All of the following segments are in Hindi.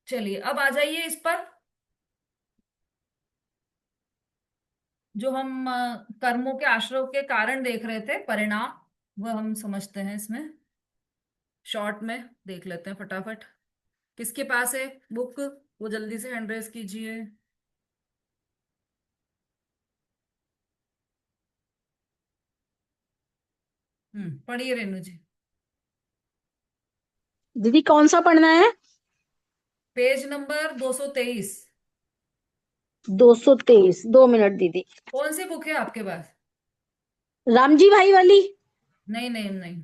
चलिए अब आ जाइए इस पर। जो हम कर्मों के आश्रव के कारण देख रहे थे, परिणाम, वह हम समझते हैं इसमें। शॉर्ट में देख लेते हैं फटाफट। किसके पास है बुक? वो जल्दी से हैंड रेस कीजिए। पढ़िए रेणु जी। दीदी कौन सा पढ़ना है? Page number 223। 223। 2 मिनट दीदी। कौन सी बुक है आपके पास? रामजी भाई वाली। नहीं नहीं नहीं,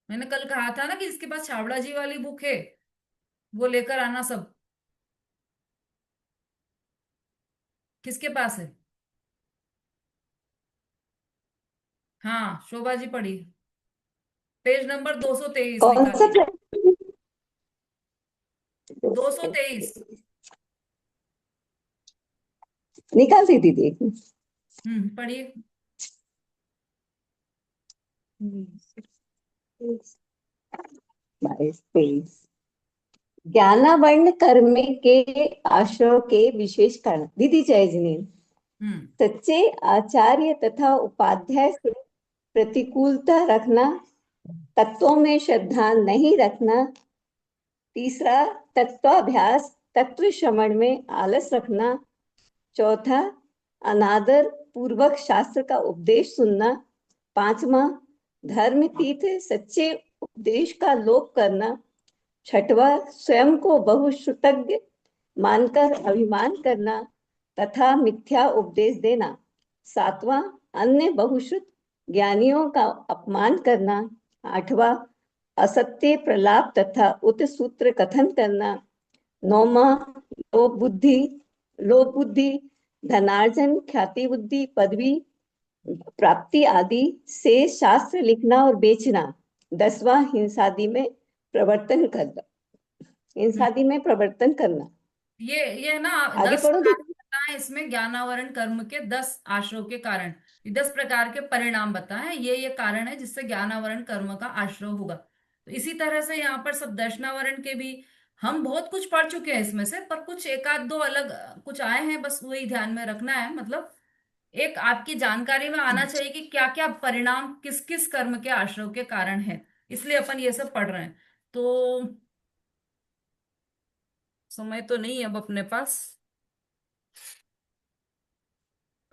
मैंने कल कहा था ना कि जिसके पास छाबड़ा जी वाली बुक है वो लेकर आना सब। किसके पास है? हाँ, शोभा जी पढ़ी। पेज नंबर 223 कौन सा निकालिए। चैप्टर? 223। निकाल दी दीदी। पढ़िए। 22 पेज। ज्ञानावर्ण कर्म के आश्रव के विशेष कारण दीदी जय जिनेन्द्र। हम्म। सच्चे आचार्य तथा उपाध्याय से प्रतिकूलता रखना, तत्वों में श्रद्धा नहीं रखना। तीसरा, तत्वाभ्यास तत्व श्रवण में आलस रखना। चौथा, अनादर पूर्वक शास्त्र का उपदेश सुनना। पांचवा, धर्म तीर्थ सच्चे उपदेश का लोप करना। छठवा, स्वयं को बहुश्रुतज्ञ मानकर अभिमान करना तथा मिथ्या उपदेश देना। सातवां, अन्य बहुश्रुत ज्ञानियों का अपमान करना। आठवां, असत्य प्रलाप तथा उत सूत्र कथन करना। नौमा, लोभ बुद्धि धनार्जन ख्याति बुद्धि पदवी प्राप्ति आदि से शास्त्र लिखना और बेचना। 10वां, हम्म। हिंसादी में प्रवर्तन करना। ये ना आगे 10 पढ़ो कारण दीदी। बताए इसमें, ज्ञानावरण कर्म के 10 आश्रव के कारण। ये 10 प्रकार के परिणाम बताए, ये कारण है जिससे ज्ञानावरण कर्म का आश्रव होगा। तो इसी तरह से यहाँ पर सब दर्शनावरण के भी हम बहुत कुछ पढ़ चुके हैं इसमें से, पर कुछ एक आध दो अलग कुछ आए हैं, बस वही ध्यान में रखना है। मतलब एक आपकी जानकारी में आना चाहिए कि क्या क्या परिणाम किस किस कर्म के आश्रव के कारण है, इसलिए अपन ये सब पढ़ रहे हैं। तो समय तो नहीं है अब अपने पास,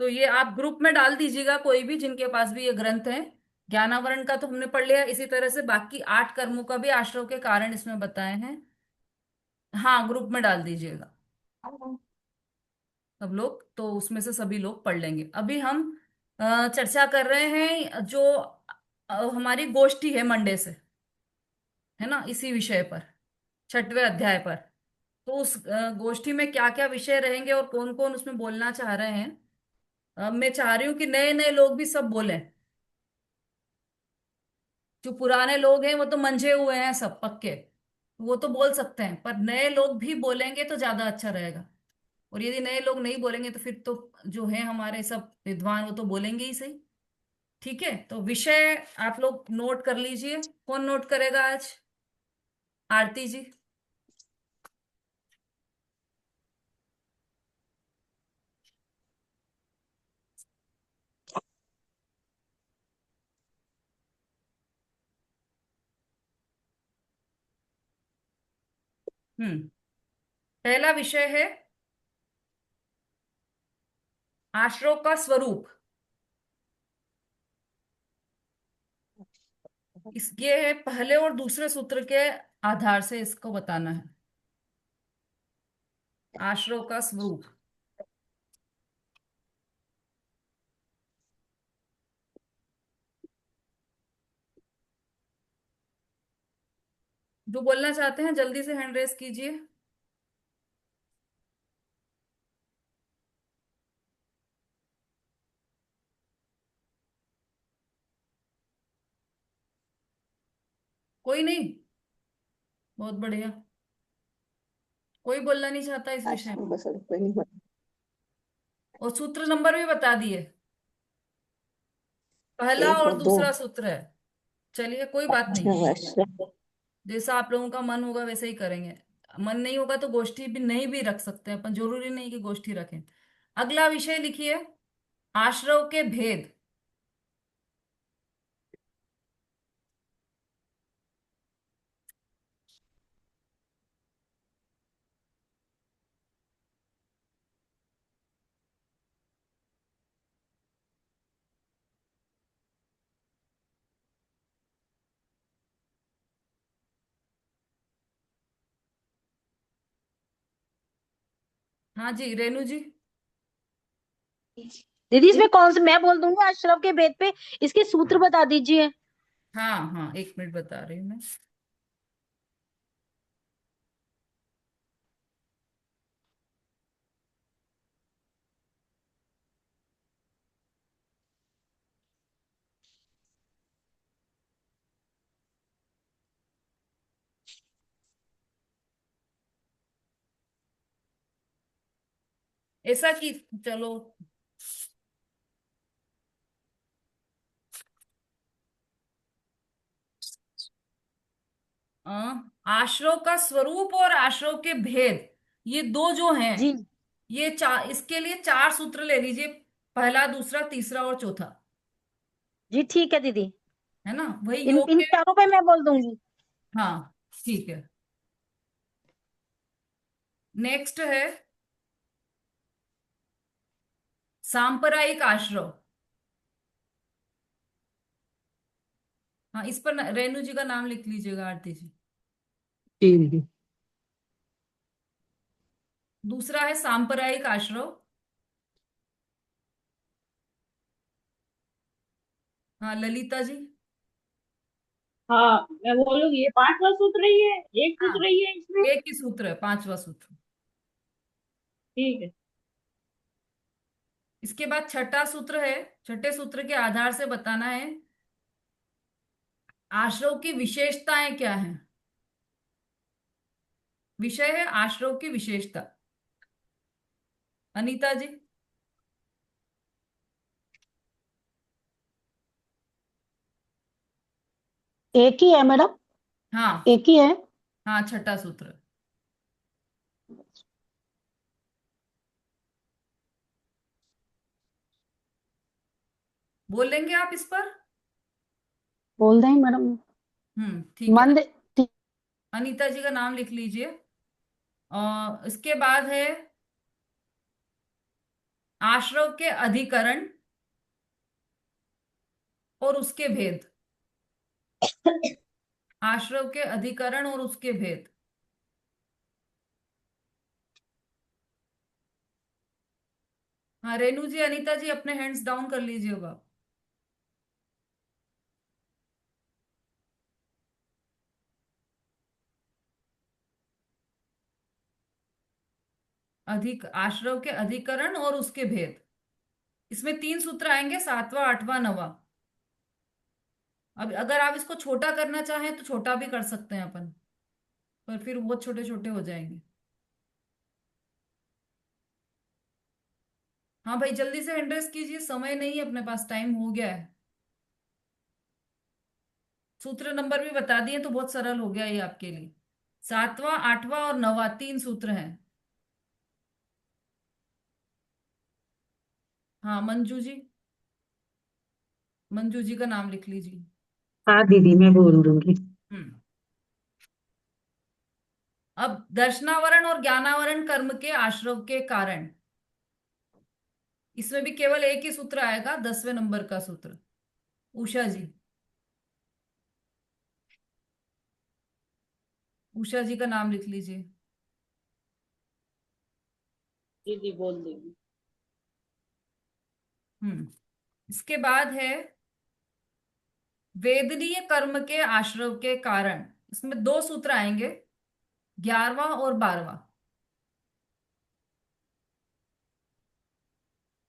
तो ये आप ग्रुप में डाल दीजिएगा कोई भी जिनके पास भी ये ग्रंथ है। ज्ञानावरण का तो हमने पढ़ लिया, इसी तरह से बाकी 8 कर्मों का भी आश्रव के कारण इसमें बताए हैं। हाँ, ग्रुप में डाल दीजिएगा सब लोग, तो उसमें से सभी लोग पढ़ लेंगे। अभी हम चर्चा कर रहे हैं जो हमारी गोष्ठी है मंडे से, है ना, इसी विषय पर, 6वें अध्याय पर। तो उस गोष्ठी में क्या क्या विषय रहेंगे और कौन कौन उसमें बोलना चाह रहे हैं। मैं चाह रही हूँ कि नए नए लोग भी सब बोलें। जो पुराने लोग हैं वो तो मंझे हुए हैं सब पक्के, वो तो बोल सकते हैं, पर नए लोग भी बोलेंगे तो ज्यादा अच्छा रहेगा। और यदि नए लोग नहीं बोलेंगे तो फिर तो जो है हमारे सब विद्वान वो तो बोलेंगे ही सही। ठीक है, तो विषय आप लोग नोट कर लीजिए। कौन नोट करेगा आज? आरती जी। हम्म। पहला विषय है आश्रव का स्वरूप। इस ये है पहले और दूसरे सूत्र के आधार से इसको बताना है, आश्रव का स्वरूप। जो बोलना चाहते हैं जल्दी से हैंड रेस कीजिए। कोई नहीं? बहुत बढ़िया। कोई बोलना नहीं चाहता इस विषय अच्छा में? बस कोई नहीं। और सूत्र नंबर भी बता दिए, पहला एक और और दो। दूसरा सूत्र है। चलिए कोई बात नहीं, अच्छा अच्छा। जैसा आप लोगों का मन होगा वैसे ही करेंगे। मन नहीं होगा तो गोष्ठी भी नहीं भी रख सकते हैं अपन, जरूरी नहीं कि गोष्ठी रखें। अगला विषय लिखिए, आश्रव के भेद। हाँ जी, रेणु जी। दीदी इसमें कौन से, मैं बोल दूंगी आश्रव के भेद पे, इसके सूत्र बता दीजिए। हाँ हाँ, एक मिनट बता रही हूँ मैं। ऐसा कि, चलो, अ, आश्रव का स्वरूप और आश्रव के भेद, ये दो जो हैं, जी ये चार, इसके लिए चार सूत्र ले लीजिए। पहला, दूसरा, तीसरा और चौथा। जी ठीक है दीदी, है ना, वही इन योग इन के। चारों पे मैं बोल दूंगी। हाँ, ठीक है। नेक्स्ट है सांप्रदायिक आश्रव। हाँ, इस पर रेणु जी का नाम लिख लीजिएगा, आरती जी। जी दीदी। दूसरा है सांप्रदायिक आश्रव। हाँ, ललिता जी। हाँ मैं बोलूंगी, ये पांचवा सूत्र ही है, एक हाँ, सूत्र ही है इसमें। एक ही सूत्र है, पांचवा सूत्र। ठीक है। इसके बाद छठा सूत्र है। छठे सूत्र के आधार से बताना है आश्रव की विशेषताएं क्या हैं। विषय है आश्रव की विशेषता। अनीता जी। एक ही है मैडम, हाँ एक ही है। हाँ, छठा सूत्र। बोल लेंगे आप इस पर? बोल दें मैडम। ठीक है। मंद। ठीक। अनीता जी का नाम लिख लीजिए। और इसके बाद है आश्रव के अधिकरण और उसके भेद। आश्रव के अधिकरण और उसके भेद। हाँ, रेणु जी, अनीता जी अपने हैंड्स डाउन कर लीजिएगा। अधिक आश्रव के अधिकरण और उसके भेद, इसमें तीन सूत्र आएंगे, सातवां, आठवां, नवा। अब अगर आप इसको छोटा करना चाहें तो छोटा भी कर सकते हैं अपन, पर फिर बहुत छोटे छोटे हो जाएंगे। हाँ भाई, जल्दी से हैंड रेस कीजिए, समय नहीं है अपने पास, टाइम हो गया है। सूत्र नंबर भी बता दिए तो बहुत सरल हो गया ये आपके लिए। सातवां, आठवां और नवा, तीन सूत्र हैं। हाँ, मंजू जी। मंजू जी का नाम लिख लीजिए। हाँ दीदी मैं बोल दूंगी। हम्म। अब दर्शनावरण और ज्ञानावरण कर्म के आश्रव के कारण, इसमें भी केवल एक ही सूत्र आएगा, 10वें नंबर का सूत्र। उषा जी। उषा जी का नाम लिख लीजिए। दीदी बोल देंगी। हम्म। इसके बाद है वेदनीय कर्म के आश्रव के कारण। इसमें दो सूत्र आएंगे, 11वां और 12वां।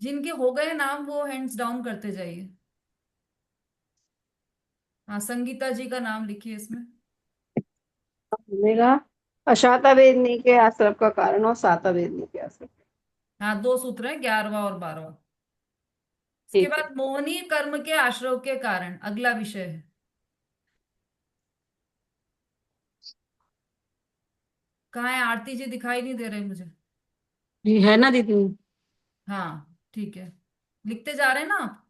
जिनके हो गए नाम वो हैंड्स डाउन करते जाइए। हाँ, संगीता जी का नाम लिखिए इसमें। मेरा अशाता वेदनी के आश्रम का कारण और साता वेदनी के आश्रम। हाँ, दो सूत्र हैं, 11वां और 12वां। इसके ठीक है। बाद मोहनीय कर्म के आश्रव के कारण, अगला विषय है। कहाँ है आरती जी? दिखाई नहीं दे रहे मुझे। जी है ना दीदी। हाँ ठीक है, लिखते जा रहे हैं ना आप?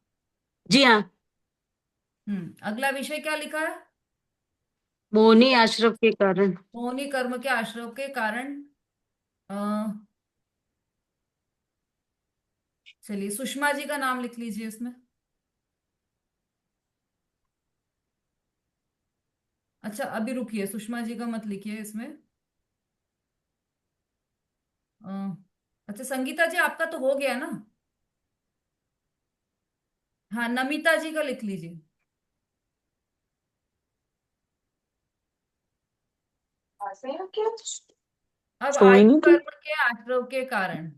जी हाँ। अगला विषय क्या लिखा है? मोहनी अशरफ के कारण। मोहनी कर्म के आश्रव के कारण। अ, चलिए सुषमा जी का नाम लिख लीजिए इसमें। अच्छा अभी रुकिए, सुषमा जी का मत लिखिए इसमें। अ, अच्छा संगीता जी आपका तो हो गया ना? हाँ नमिता जी का लिख लीजिए। अब कोई आयु नहीं थी। कर्म के आश्रव के कारण।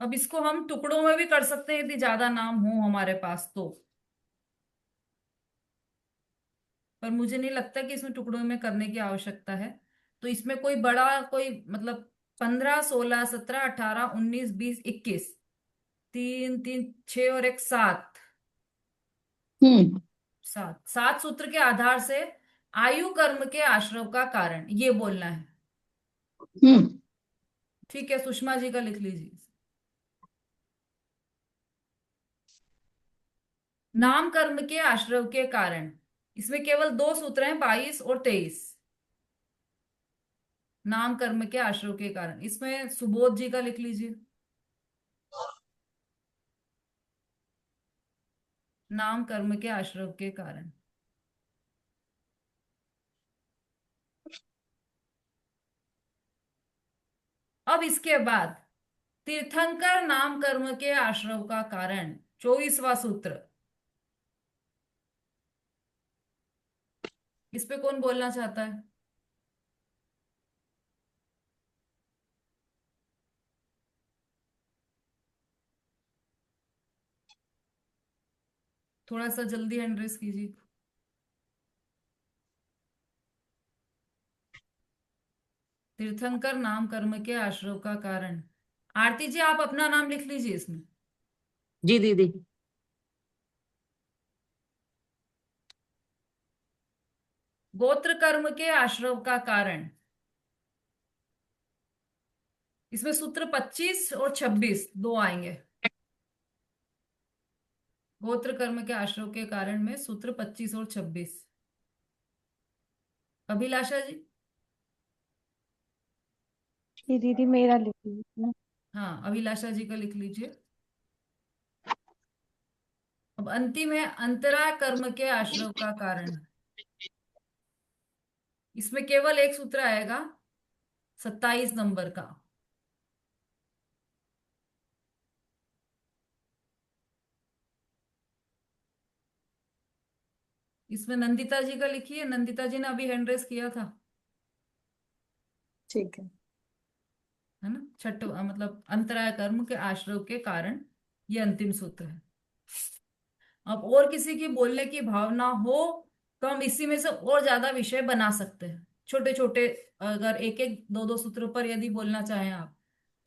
अब इसको हम टुकड़ों में भी कर सकते हैं यदि ज्यादा नाम हो हमारे पास तो, पर मुझे नहीं लगता कि इसमें टुकड़ों में करने की आवश्यकता है। तो इसमें कोई बड़ा कोई मतलब 15, 16, 17, 18, 19, 20, 21, तीन तीन छह और एक सात। हम्म। सात सात सूत्र के आधार से आयु कर्म के आश्रव का कारण ये बोलना है। हम्म। ठीक है, सुषमा जी का लिख लीजिए। नाम कर्म के आश्रव के कारण, इसमें केवल दो सूत्र हैं, 22 और 23। नाम कर्म के आश्रव के कारण, इसमें सुबोध जी का लिख लीजिए। नाम कर्म के आश्रव के कारण। अब इसके बाद तीर्थंकर नाम कर्म के आश्रव का कारण, 24वां सूत्र। इस पे कौन बोलना चाहता है? थोड़ा सा जल्दी हैंड रेस कीजिए। तीर्थंकर नाम कर्म के आश्रव का कारण। आरती जी आप अपना नाम लिख लीजिए इसमें। जी दीदी। गोत्र कर्म के आश्रव का कारण, इसमें सूत्र 25 और 26 दो आएंगे। गोत्र कर्म के आश्रव के कारण में सूत्र 25 और 26। अभिलाषा जी। ये दीदी मेरा लिख लीजिए। हाँ अभिलाषा जी का लिख लीजिए। अब अंतिम है अंतरा कर्म के आश्रव का कारण। इसमें केवल एक सूत्र आएगा, 27 नंबर का। इसमें नंदिता जी का लिखिए, नंदिता जी ने अभी हैंड रेस किया था। ठीक है। है ना, छठ मतलब अंतराय कर्म के आश्रव के कारण, ये अंतिम सूत्र है। अब और किसी की बोलने की भावना हो तो हम इसी में से और ज्यादा विषय बना सकते हैं, छोटे छोटे। अगर एक एक दो दो सूत्रों पर यदि बोलना चाहें आप,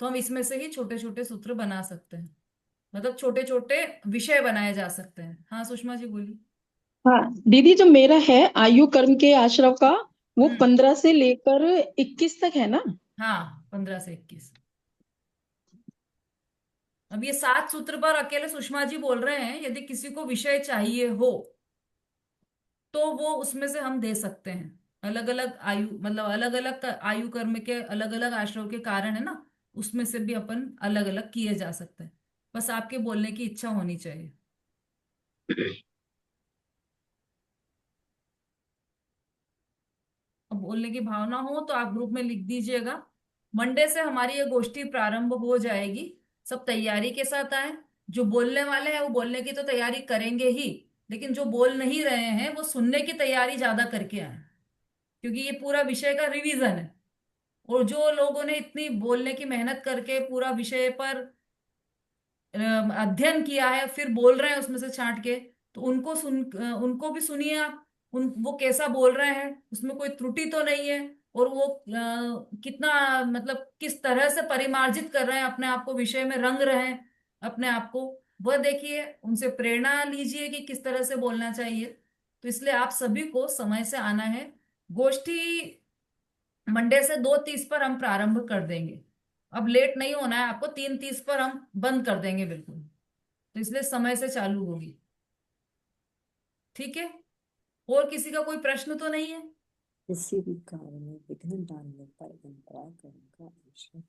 तो हम इसमें से ही छोटे छोटे सूत्र बना सकते हैं, मतलब छोटे छोटे विषय बनाए जा सकते हैं। हाँ सुषमा जी बोलिए। हाँ दीदी, जो मेरा है आयु कर्म के आश्रव का, वो हम्म। 15 से लेकर 21 तक है ना। हाँ 15 से 21। अब ये 7 सूत्र पर अकेले सुषमा जी बोल रहे हैं, यदि किसी को विषय चाहिए हो तो वो उसमें से हम दे सकते हैं। अलग अलग आयु मतलब अलग अलग आयु कर्म के अलग अलग आश्रम के कारण है ना, उसमें से भी अपन अलग अलग किए जा सकते हैं। बस आपके बोलने की इच्छा होनी चाहिए। अब बोलने की भावना हो तो आप ग्रुप में लिख दीजिएगा। मंडे से हमारी ये गोष्ठी प्रारंभ हो जाएगी। सब तैयारी के साथ आए। जो बोलने वाले हैं वो बोलने की तो तैयारी करेंगे ही, लेकिन जो बोल नहीं रहे हैं वो सुनने की तैयारी ज्यादा करके आए, क्योंकि ये पूरा विषय का रिवीजन है। और जो लोगों ने इतनी बोलने की मेहनत करके पूरा विषय पर अध्ययन किया है फिर बोल रहे हैं उसमें से छांट के, तो उनको भी सुनिए आप। वो कैसा बोल रहे हैं, उसमें कोई त्रुटि तो नहीं है। और वो कितना मतलब किस तरह से परिमार्जित कर रहे हैं अपने आप को, विषय में रंग रहे हैं। अपने आप को, वह देखिए, उनसे प्रेरणा लीजिए कि किस तरह से बोलना चाहिए। तो इसलिए आप सभी को समय से आना है। गोष्ठी मंडे से 2:30 पर हम प्रारंभ कर देंगे। अब लेट नहीं होना है आपको, 3:30 पर हम बंद कर देंगे बिल्कुल। तो इसलिए समय से चालू होगी। ठीक है, और किसी का कोई प्रश्न तो नहीं है? किसी भी कार्य में विघ्न डालने पर परंपरा कर्म का आश्रय।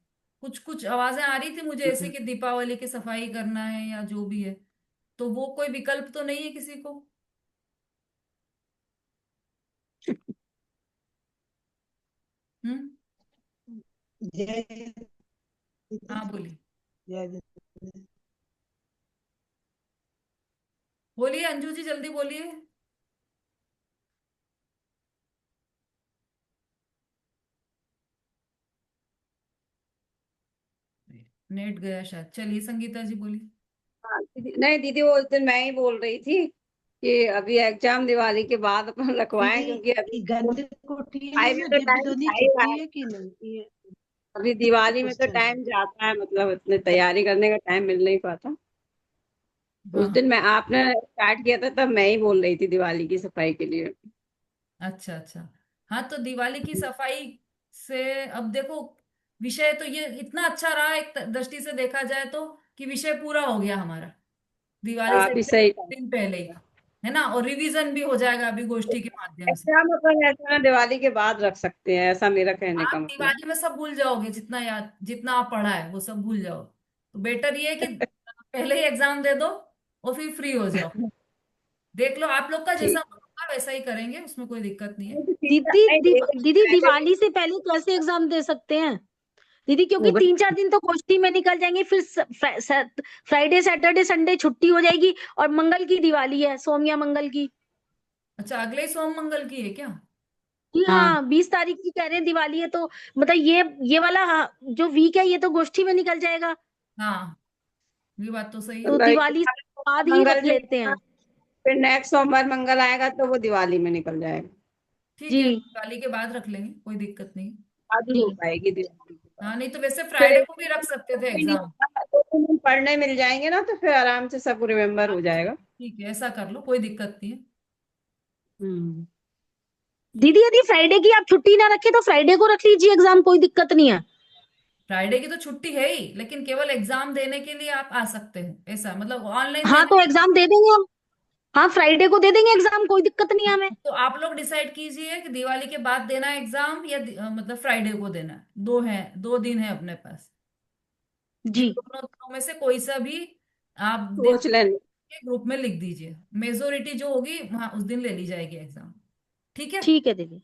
कुछ कुछ आवाजें आ रही थी मुझे ऐसे कि दीपावली की सफाई करना है या जो भी है, तो वो कोई विकल्प तो नहीं है किसी को? हम्म। जय हाँ बोलिए, जय बोलिए अंजू जी, जल्दी बोलिए। नेट गया शायद। चलिए संगीता जी बोलिए। हाँ, नहीं दीदी, वो उस दिन मैं ही बोल रही थी कि अभी एग्जाम दिवाली के बाद अपन रखवाएं, क्योंकि अभी गंध कोठी पढ़ाई में में तो डिब्बी टाइम तो नहीं जा ही रहा छुट्टी है। है कि नहीं है? अभी दिवाली में कुछ तो चल रहा टाइम जाता है, मतलब इतने तैयारी करने का टाइम मिल नहीं पाता। उस हाँ, दिन मैं आपने स्टार्ट किया था तब मैं ही बोल रही थी दिवाली की सफाई के लिए। अच्छा अच्छा। हाँ तो दिवाली की सफाई से अब देखो, विषय तो ये इतना अच्छा रहा एक दृष्टि से देखा जाए तो, कि विषय पूरा हो गया हमारा दिवाली से आप ही सही कहा। दिन पहले ही, है ना। और रिवीजन भी हो जाएगा अभी गोष्ठी के माध्यम से। एग्जाम अपन ऐसा ना दिवाली के बाद रख सकते हैं, ऐसा मेरा कहने का आप मतलब। दिवाली में सब भूल जाओगे, जितना याद, जितना आप पढ़ा है वो सब भूल जाओ। तो बेटर ये है कि पहले ही एग्जाम दे दो और फिर फ्री हो जाओ। देख लो, आप लोग का जैसा ठीक मन होगा वैसा ही करेंगे, उसमें कोई दिक्कत नहीं है। दीदी नहीं, दीदी दिवाली से पहले कैसे एग्जाम दे सकते हैं दीदी? क्योंकि होगा। 3-4 दिन तो गोष्ठी में निकल जाएंगे, फिर फ्राइडे सैटरडे संडे छुट्टी हो जाएगी, और मंगल की दिवाली है, सोम या मंगल की। अच्छा, अगले ही सोम मंगल की है क्या? जी हाँ। हाँ, 20 तारीख की कह रहे हैं दिवाली है, तो मतलब ये वाला, हाँ, जो वीक है ये तो गोष्ठी में निकल जाएगा। हाँ, ये बात तो सही है। तो मतलब दिवाली से बाद ही मंगल रख में, लेते हैं। फिर नेक्स्ट सोमवार मंगल आएगा तो वो दिवाली में निकल जाएगा। ठीक है, जी दिवाली के बाद रख लेंगे, कोई दिक्कत नहीं। आदि जी। हो पाएगी दिवाली के बाद। हाँ, नहीं तो वैसे फिर फ्राइडे को भी रख सकते थे भी नहीं एग्जाम। होगा, 2 दिन पढ़ने मिल जाएंगे ना, तो फिर आराम से सब रिमेम्बर हो अच्छा, जाएगा। ठीक है, ऐसा कर लो, कोई दिक्कत नहीं है। हम्म। दीदी, यदि फ्राइडे की आप छुट्टी ना रखे तो फ्राइडे को रख लीजिए एग्जाम, कोई दिक्कत नहीं है। फ्राइडे की तो छुट्टी है ही, लेकिन केवल एग्जाम देने के लिए आप आ सकते हो, ऐसा मतलब ऑनलाइन हाँ, देने। तो एग्जाम दे देंगे हम। हाँ, फ्राइडे को दे देंगे एग्जाम, कोई दिक्कत नहीं है हमें। तो आप लोग डिसाइड कीजिए कि दिवाली के बाद देना है एग्जाम या मतलब फ्राइडे को देना है। 2 दिन है अपने पास। इन जी, दोनों दिनों में से कोई सा भी आप दिन सोच लेंगे। के ग्रुप में लिख दीजिए। मेजोरिटी जो होगी वहां उस दिन ले ली जाएगी एग्जाम। ठीक है। ठीक है दीदी।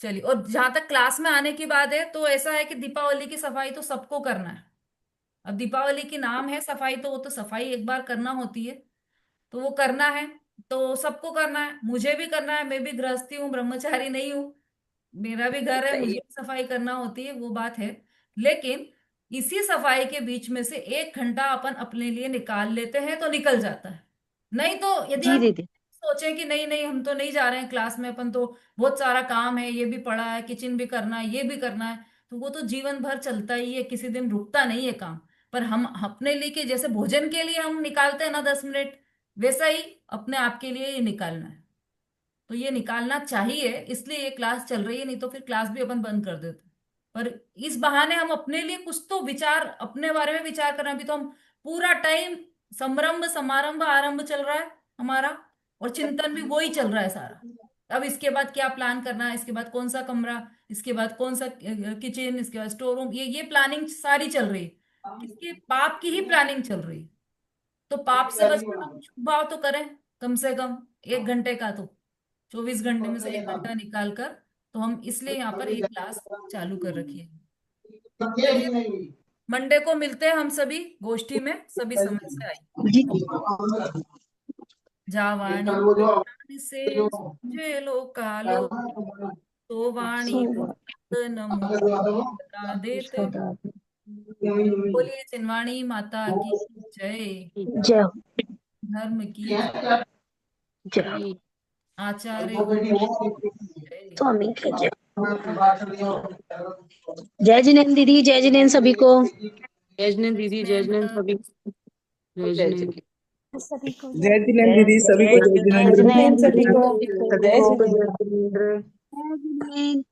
चलिए, और जहां तक क्लास में आने की बात है, तो ऐसा है कि दीपावली की सफाई तो सबको करना है। अब दीपावली की नाम है सफाई, तो वो तो सफाई एक बार करना होती है, तो वो करना है। तो सबको करना है, मुझे भी करना है, मैं भी गृहस्थी हूँ, ब्रह्मचारी नहीं हूँ। मेरा भी घर है, सही मुझे है। भी सफाई करना होती है, वो बात है। लेकिन इसी सफाई के बीच में से 1 घंटा अपन अपने लिए निकाल लेते हैं तो निकल जाता है। नहीं तो यदि जी आप दीदी। सोचें कि नहीं नहीं हम तो नहीं जा रहे हैं क्लास में, अपन तो बहुत सारा काम है, ये भी पड़ा है, किचन भी करना है, ये भी करना है, तो वो तो जीवन भर चलता ही है, किसी दिन रुकता नहीं है काम। पर हम अपने लिए कि जैसे भोजन के लिए हम निकालते हैं ना 10 मिनट, वैसा ही अपने आप के लिए ये निकालना है। तो ये निकालना चाहिए, इसलिए ये क्लास चल रही है, नहीं तो फिर क्लास भी अपन बंद कर देते। पर इस बहाने हम अपने लिए कुछ तो विचार, अपने बारे में विचार करना। अभी तो हम पूरा टाइम संरंभ समारंभ आरंभ चल रहा है हमारा, और चिंतन भी वही चल रहा है सारा। अब इसके बाद क्या प्लान करना है, इसके बाद कौन सा कमरा, इसके बाद कौन सा किचन, इसके बाद स्टोर रूम, ये प्लानिंग सारी चल रही है। किसके पाप की ही प्लानिंग चल रही है। तो पाप से बचने का कुछ भाव तो करें, कम से कम 1 घंटे का तो, 24 घंटे में से 1 घंटा निकाल कर। तो हम इसलिए यहाँ पर एक क्लास चालू कर रखी है। चलिए, मंडे को मिलते हैं हम सभी गोष्ठी में, सभी समय से आई। जी जावाणी प्राण से सूझे लो कालो, तो वाणी नमो सदा देते। बोलिए चिन्वाणी माता की जय। जय हो, धर्म की जय हो। जी। आचार्य जय। स्वामी की जय। जय जिनेन्द्र दीदी, जय जिनेन्द्र सभी को। जय जिनेंद्र दीदी, जय जिनेंद्र सभी, जय जय जिनेंद्र। सभी को जय जिनेंद्र दीदी, सभी को जय जय जिनेंद्र। जिनेंद्र सभी को सभी जय को जिनेंद्र। जय जिनेंद्र। जय जिनेंद्र।